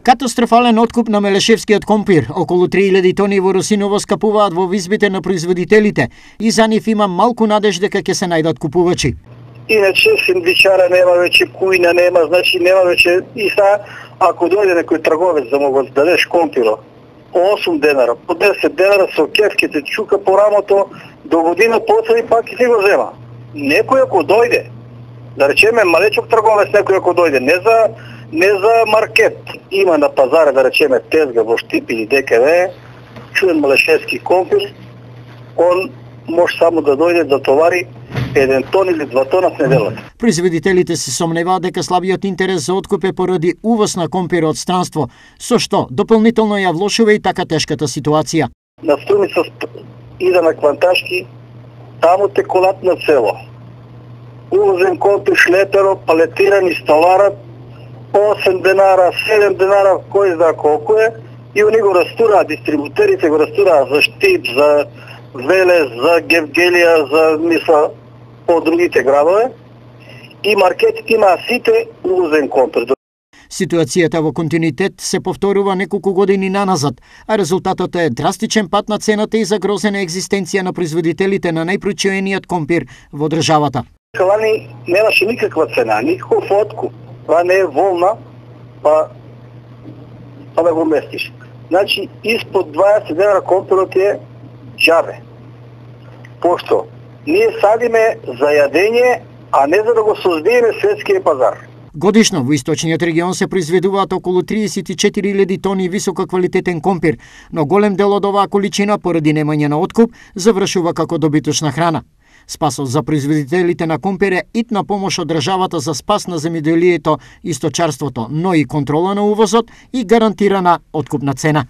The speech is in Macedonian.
Катастрофален откуп на мелешевскиот компир. Околу 3000 тони во Росиново скапуваат во визбите на производителите и за нив има малку надеж дека ќе се најдат купувачи. Иначе синдичара нема веќе, кујна нема, значи нема веќе и ако дојде некој трговец да му го дадеш компиро 8 денара, по 10 денара со кеф ќе те чука по рамото, до година после и пак ќе си го зема. Некој ако дојде, да речеме малечок трговец, некој ако дојде, не за маркет, има на пазара, да речеме тезга во Штип или ДКВ, чуен малешевски компир, он може само да дојде да товари 1 тон или 2 тона с неделата. Производителите се сомневаат дека слабиот интерес за откуп е поради увоз на компир од странство, со што дополнително ја влошува и така тешката ситуација. На Струница иде на Кванташки, таму те колат на цело. Увозен компир, шлеперо, палетиран, столарат, 8 денара, 7 денара, кој знае колку е, и они го растураат, дистрибутерите го растураат за Штип, за Велес, за Гевгелија, за по другите градове, и маркетите имаа сите увозен компир. Ситуацијата во континуитет се повторува неколку години наназад, а резултатот е драстичен пат на цената и загрозена екзистенција на производителите на најпрочуениот компир во државата. Лани немаше никаква цена, никаков откуп. Това не е волна, па да го местиш. Значи, испод 20 денара компирот е џабе. Пошто ние садиме за јадење, а не за да го создадеме светскиот пазар. Годишно во источниот регион се произведуваат околу 34.000 тони висококвалитетен компир, но голем дел од оваа количина поради немање на откуп завршува како добиточна храна. Спасот за производителите на компир е итна помош од државата за спас на земјоделието и сточарството, но и контрола на увозот и гарантирана откупна цена.